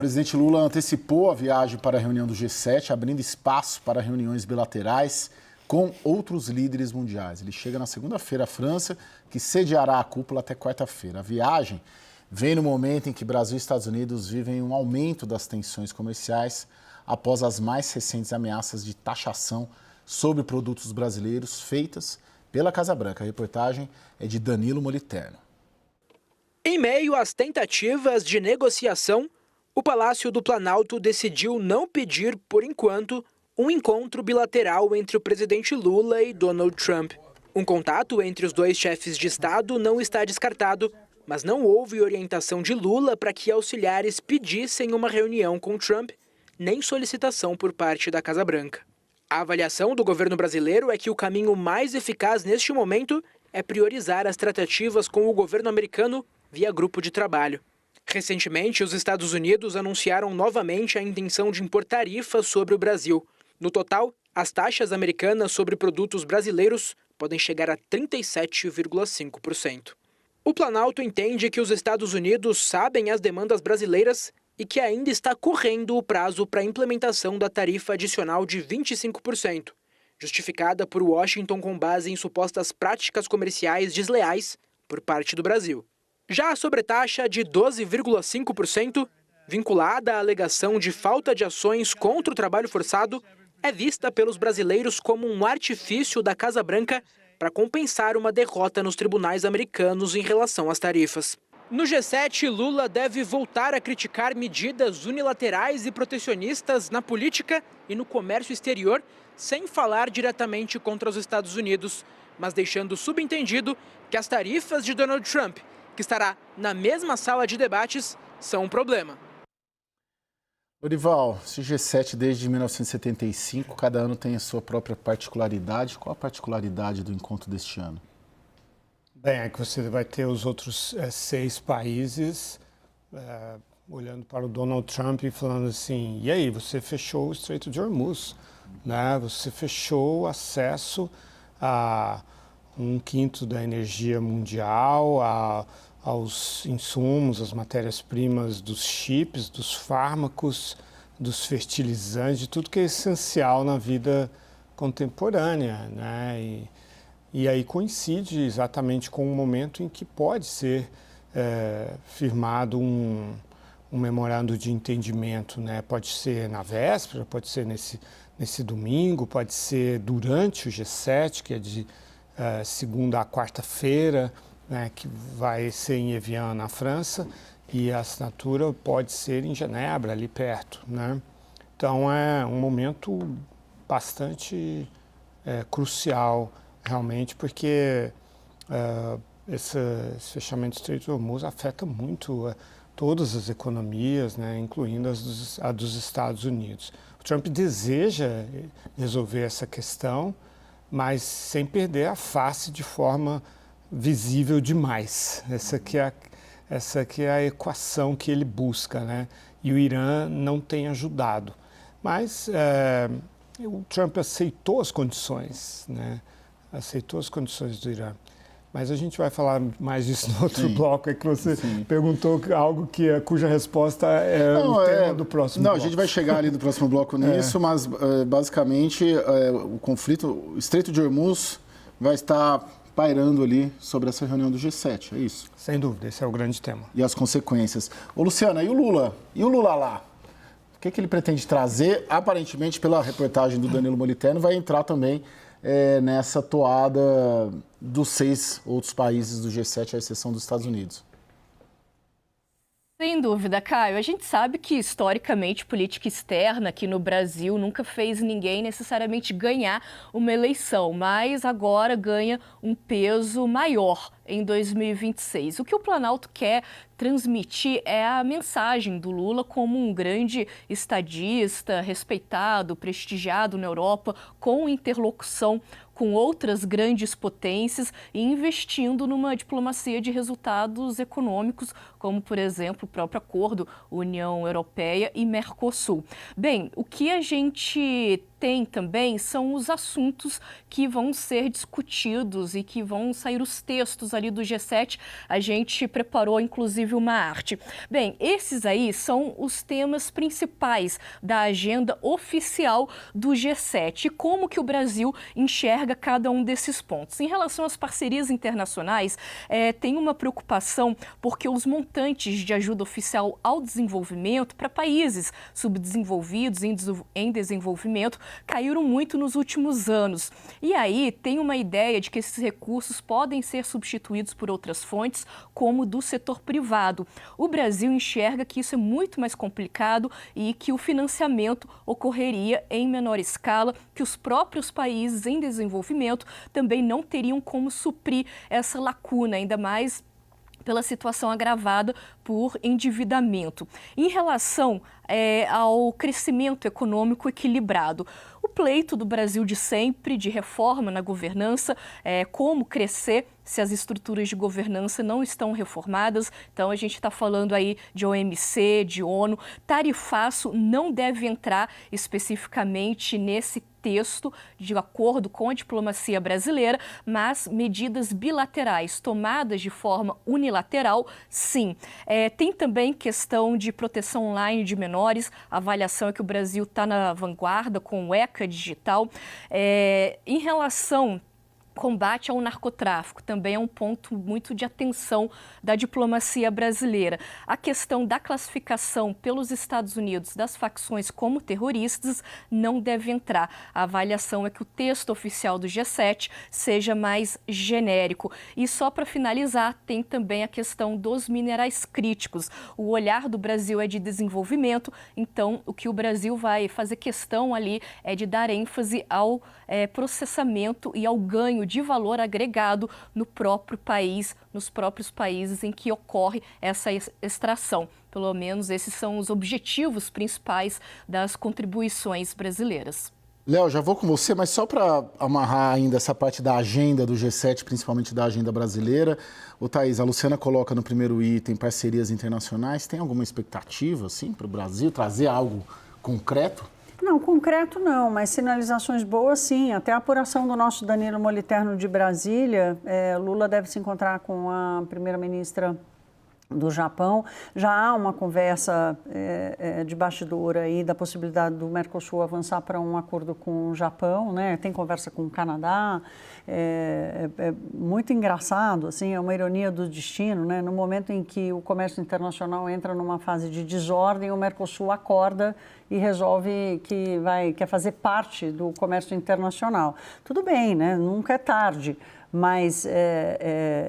O presidente Lula antecipou a viagem para a reunião do G7, abrindo espaço para reuniões bilaterais com outros líderes mundiais. Ele chega na segunda-feira à França, que sediará a cúpula até quarta-feira. A viagem vem no momento em que Brasil e Estados Unidos vivem um aumento das tensões comerciais após as mais recentes ameaças de taxação sobre produtos brasileiros feitas pela Casa Branca. A reportagem é de Danilo Moliterno. Em meio às tentativas de negociação, o Palácio do Planalto decidiu não pedir, por enquanto, um encontro bilateral entre o presidente Lula e Donald Trump. Um contato entre os dois chefes de Estado não está descartado, mas não houve orientação de Lula para que auxiliares pedissem uma reunião com Trump, nem solicitação por parte da Casa Branca. A avaliação do governo brasileiro é que o caminho mais eficaz neste momento é priorizar as tratativas com o governo americano via grupo de trabalho. Recentemente, os Estados Unidos anunciaram novamente a intenção de impor tarifas sobre o Brasil. No total, as taxas americanas sobre produtos brasileiros podem chegar a 37,5%. O Planalto entende que os Estados Unidos sabem as demandas brasileiras e que ainda está correndo o prazo para a implementação da tarifa adicional de 25%, justificada por Washington com base em supostas práticas comerciais desleais por parte do Brasil. Já a sobretaxa de 12,5%, vinculada à alegação de falta de ações contra o trabalho forçado, é vista pelos brasileiros como um artifício da Casa Branca para compensar uma derrota nos tribunais americanos em relação às tarifas. No G7, Lula deve voltar a criticar medidas unilaterais e protecionistas na política e no comércio exterior, sem falar diretamente contra os Estados Unidos, mas deixando subentendido que as tarifas de Donald Trump, que estará na mesma sala de debates, são um problema. Lorival, esse G7 desde 1975, cada ano tem a sua própria particularidade. Qual a particularidade do encontro deste ano? Bem, é que você vai ter os outros 6 países olhando para o Donald Trump e falando assim, e aí, você fechou o Estreito de Hormuz, né? Você fechou o acesso a 1/5 da energia mundial, aos insumos, às matérias-primas dos chips, dos fármacos, dos fertilizantes, de tudo que é essencial na vida contemporânea, né? E aí coincide exatamente com o momento em que pode ser firmado um memorando de entendimento, né? Pode ser na véspera, pode ser nesse domingo, pode ser durante o G7, que é de segunda a quarta-feira, né, que vai ser em Evian, na França, e a assinatura pode ser em Genebra, ali perto, né? Então é um momento bastante crucial, realmente, porque esse fechamento do Estreito de Hormuz afeta muito todas as economias, né, incluindo a dos Estados Unidos. O Trump deseja resolver essa questão, mas sem perder a face de forma visível demais. Essa aqui é a equação que ele busca, né? E o Irã não tem ajudado. Mas o Trump aceitou as condições, né? Aceitou as condições do Irã. Mas a gente vai falar mais disso no outro bloco, é que você perguntou algo cuja resposta é o tema do próximo bloco. A gente vai chegar ali do próximo bloco nisso, mas basicamente o conflito, o Estreito de Hormuz vai estar pairando ali sobre essa reunião do G7, é isso? Sem dúvida, esse é o grande tema. E as consequências. Ô, Luciana, e o Lula? E o Lula lá? O que ele pretende trazer? Aparentemente, pela reportagem do Danilo Moliterno, vai entrar também nessa toada dos 6 outros países do G7, à exceção dos Estados Unidos. Sem dúvida, Caio. A gente sabe que, historicamente, política externa aqui no Brasil nunca fez ninguém necessariamente ganhar uma eleição, mas agora ganha um peso maior em 2026. O que o Planalto quer transmitir é a mensagem do Lula como um grande estadista, respeitado, prestigiado na Europa, com interlocução com outras grandes potências e investindo numa diplomacia de resultados econômicos, como, por exemplo, o próprio acordo União Europeia e Mercosul. Bem, o que a gente tem também são os assuntos que vão ser discutidos e que vão sair os textos ali do G7. A gente preparou, inclusive, uma arte. Bem, esses aí são os temas principais da agenda oficial do G7 e como que o Brasil enxerga cada um desses pontos. Em relação às parcerias internacionais, tem uma preocupação porque os montantes de ajuda oficial ao desenvolvimento para países subdesenvolvidos, em desenvolvimento, caíram muito nos últimos anos. E aí tem uma ideia de que esses recursos podem ser substituídos por outras fontes, como do setor privado. O Brasil enxerga que isso é muito mais complicado e que o financiamento ocorreria em menor escala, que os próprios países em desenvolvimento também não teriam como suprir essa lacuna, ainda mais pela situação agravada por endividamento. Em relação ao crescimento econômico equilibrado, o pleito do Brasil de sempre, de reforma na governança, como crescer se as estruturas de governança não estão reformadas. Então, a gente está falando aí de OMC, de ONU. Tarifaço não deve entrar especificamente nesse texto de acordo com a diplomacia brasileira, mas medidas bilaterais tomadas de forma unilateral, sim. Tem também questão de proteção online de menores. A avaliação é que o Brasil está na vanguarda com o ECA digital. Em relação combate ao narcotráfico também é um ponto muito de atenção da diplomacia brasileira. A questão da classificação pelos Estados Unidos das facções como terroristas não deve entrar. A avaliação é que o texto oficial do G7 seja mais genérico. E só para finalizar, tem também a questão dos minerais críticos. O olhar do Brasil é de desenvolvimento, então o que o Brasil vai fazer questão ali é de dar ênfase ao processamento e ao ganho de valor agregado no próprio país, nos próprios países em que ocorre essa extração. Pelo menos esses são os objetivos principais das contribuições brasileiras. Léo, já vou com você, mas só para amarrar ainda essa parte da agenda do G7, principalmente da agenda brasileira. Thaís, a Luciana coloca no primeiro item parcerias internacionais. Tem alguma expectativa, assim, para o Brasil trazer algo concreto? Não, concreto não, mas sinalizações boas sim. Até a apuração do nosso Danilo Moliterno de Brasília, Lula deve se encontrar com a primeira-ministra do Japão. Já há uma conversa de bastidor aí da possibilidade do Mercosul avançar para um acordo com o Japão, né? Tem conversa com o Canadá. É muito engraçado, assim, é uma ironia do destino, né? No momento em que o comércio internacional entra numa fase de desordem, o Mercosul acorda e resolve que quer fazer parte do comércio internacional. Tudo bem, né? Nunca é tarde. Mas,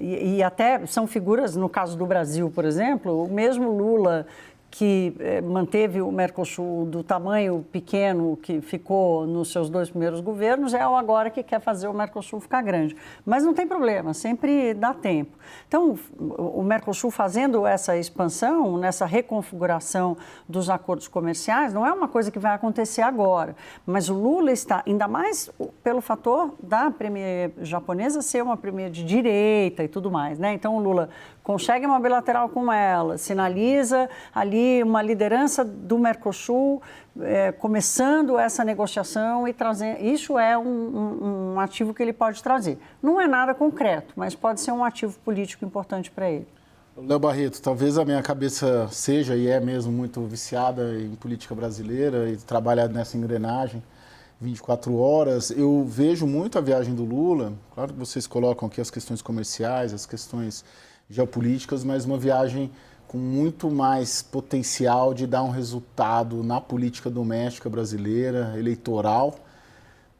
e até são figuras, no caso do Brasil, por exemplo, o mesmo Lula que manteve o Mercosul do tamanho pequeno que ficou nos seus 2 primeiros governos, é o agora que quer fazer o Mercosul ficar grande. Mas não tem problema, sempre dá tempo. Então, o Mercosul fazendo essa expansão, nessa reconfiguração dos acordos comerciais, não é uma coisa que vai acontecer agora. Mas o Lula está, ainda mais pelo fator da premier japonesa ser uma premier de direita e tudo mais, né? Então, o Lula consegue uma bilateral com ela, sinaliza ali uma liderança do Mercosul, começando essa negociação e trazendo. Isso é um ativo que ele pode trazer. Não é nada concreto, mas pode ser um ativo político importante para ele. Léo Barreto, talvez a minha cabeça seja e é mesmo muito viciada em política brasileira e trabalha nessa engrenagem 24 horas. Eu vejo muito a viagem do Lula, claro que vocês colocam aqui as questões comerciais, as questões geopolíticas, mas uma viagem com muito mais potencial de dar um resultado na política doméstica brasileira, eleitoral,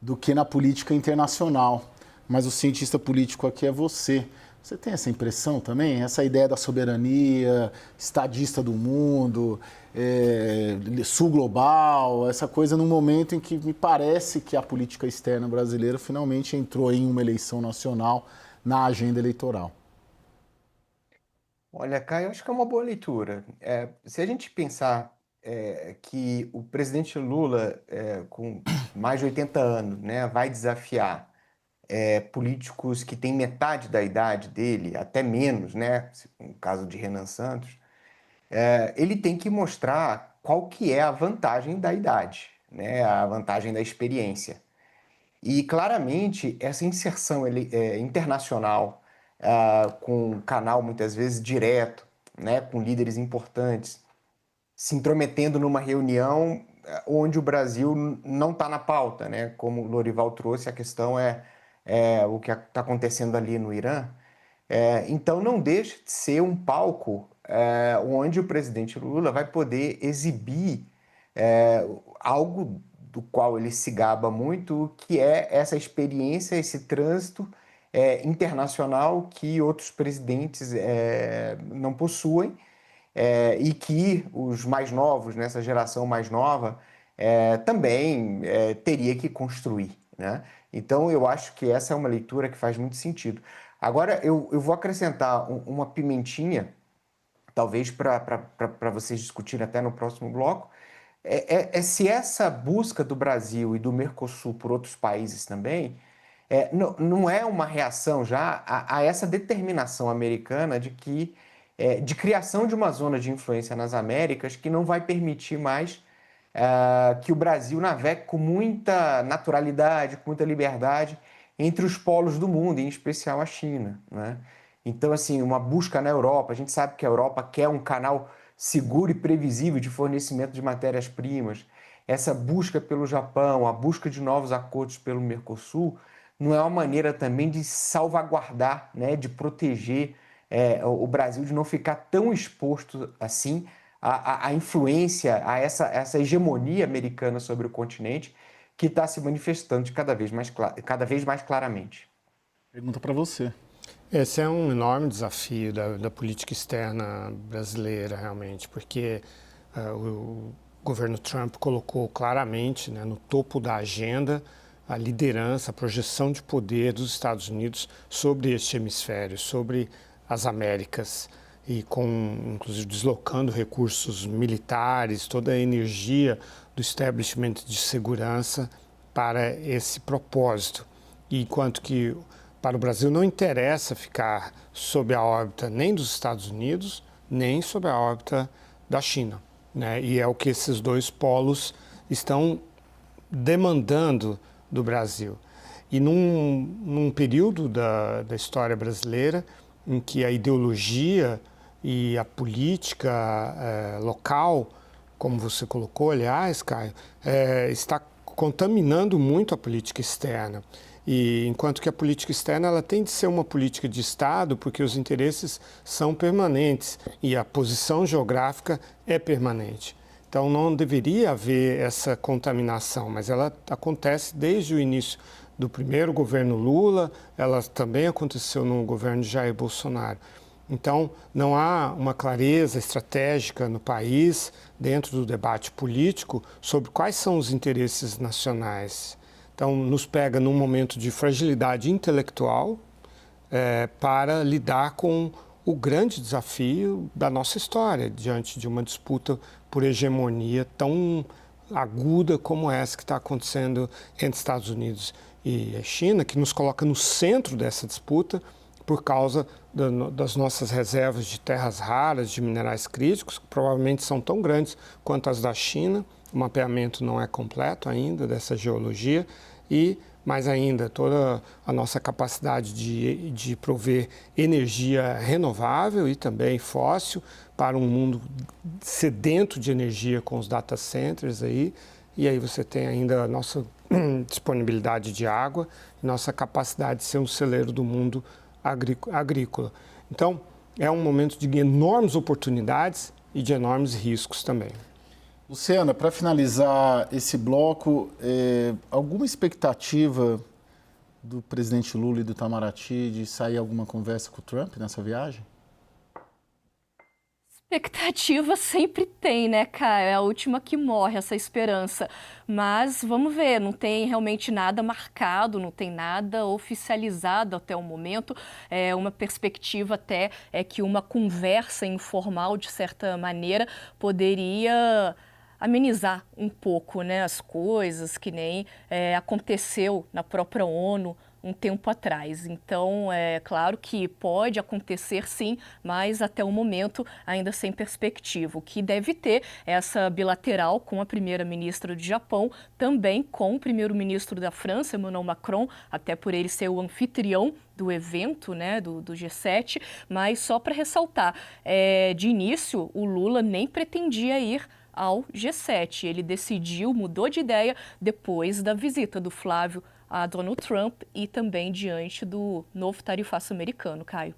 do que na política internacional. Mas o cientista político aqui é você. Você tem essa impressão também? Essa ideia da soberania, estadista do mundo, sul global, essa coisa num momento em que me parece que a política externa brasileira finalmente entrou em uma eleição nacional na agenda eleitoral. Olha, Caio, eu acho que é uma boa leitura. Se a gente pensar que o presidente Lula, com mais de 80 anos, né, vai desafiar políticos que têm metade da idade dele, até menos, né, no caso de Renan Santos, ele tem que mostrar qual que é a vantagem da idade, né, a vantagem da experiência. E, claramente, essa inserção internacional, com um canal, muitas vezes, direto, né, com líderes importantes, se intrometendo numa reunião onde o Brasil não está na pauta, né? Como o Lorival trouxe, a questão é o que está acontecendo ali no Irã. Então, não deixa de ser um palco onde o presidente Lula vai poder exibir algo do qual ele se gaba muito, que é essa experiência, esse trânsito internacional que outros presidentes não possuem, e que os mais novos, nessa geração mais nova, também teria que construir, né? Então, eu acho que essa é uma leitura que faz muito sentido. Agora, eu vou acrescentar uma pimentinha, talvez para vocês discutirem até no próximo bloco, se essa busca do Brasil e do Mercosul por outros países também não é uma reação já a essa determinação americana de criação de uma zona de influência nas Américas que não vai permitir mais que o Brasil navegue com muita naturalidade, com muita liberdade entre os polos do mundo, em especial a China, né? Então, assim, uma busca na Europa, a gente sabe que a Europa quer um canal seguro e previsível de fornecimento de matérias-primas. Essa busca pelo Japão, a busca de novos acordos pelo Mercosul, não é uma maneira também de salvaguardar, né, de proteger o Brasil de não ficar tão exposto assim à influência, a essa hegemonia americana sobre o continente que está se manifestando cada vez mais claramente. Pergunta para você. Esse é um enorme desafio da política externa brasileira, realmente, porque o governo Trump colocou claramente, né, no topo da agenda a liderança, a projeção de poder dos Estados Unidos sobre este hemisfério, sobre as Américas, e inclusive deslocando recursos militares, toda a energia do establishment de segurança para esse propósito. E enquanto que para o Brasil não interessa ficar sob a órbita nem dos Estados Unidos, nem sob a órbita da China, né? E é o que esses dois polos estão demandando do Brasil. E num período da história brasileira em que a ideologia e a política local, como você colocou, aliás, Caio, está contaminando muito a política externa. E enquanto que a política externa ela tem de ser uma política de Estado, porque os interesses são permanentes e a posição geográfica é permanente. Então não deveria haver essa contaminação, mas ela acontece desde o início do primeiro governo Lula, ela também aconteceu no governo de Jair Bolsonaro. Então, não há uma clareza estratégica no país, dentro do debate político, sobre quais são os interesses nacionais. Então, nos pega num momento de fragilidade intelectual para lidar com o grande desafio da nossa história, diante de uma disputa por hegemonia tão aguda como essa que está acontecendo entre Estados Unidos e a China, que nos coloca no centro dessa disputa por causa das nossas reservas de terras raras, de minerais críticos, que provavelmente são tão grandes quanto as da China. O mapeamento não é completo ainda dessa geologia e, mais ainda, toda a nossa capacidade de prover energia renovável e também fóssil para um mundo sedento de energia com os data centers aí. E aí você tem ainda a nossa disponibilidade de água, nossa capacidade de ser um celeiro do mundo agrícola. Então, é um momento de enormes oportunidades e de enormes riscos também. Luciana, para finalizar esse bloco, alguma expectativa do presidente Lula e do Itamaraty de sair alguma conversa com o Trump nessa viagem? Expectativa sempre tem, né, Caio? É a última que morre, essa esperança. Mas vamos ver, não tem realmente nada marcado, não tem nada oficializado até o momento. Uma perspectiva até é que uma conversa informal, de certa maneira, poderia amenizar um pouco, né, as coisas, que nem aconteceu na própria ONU um tempo atrás. Então, é claro que pode acontecer sim, mas até o momento ainda sem perspectiva. O que deve ter é essa bilateral com a primeira-ministra do Japão, também com o primeiro-ministro da França, Emmanuel Macron, até por ele ser o anfitrião do evento, né, do G7, mas só para ressaltar, de início o Lula nem pretendia ir ao G7. Ele decidiu, mudou de ideia depois da visita do Flávio a Donald Trump e também diante do novo tarifaço americano, Caio.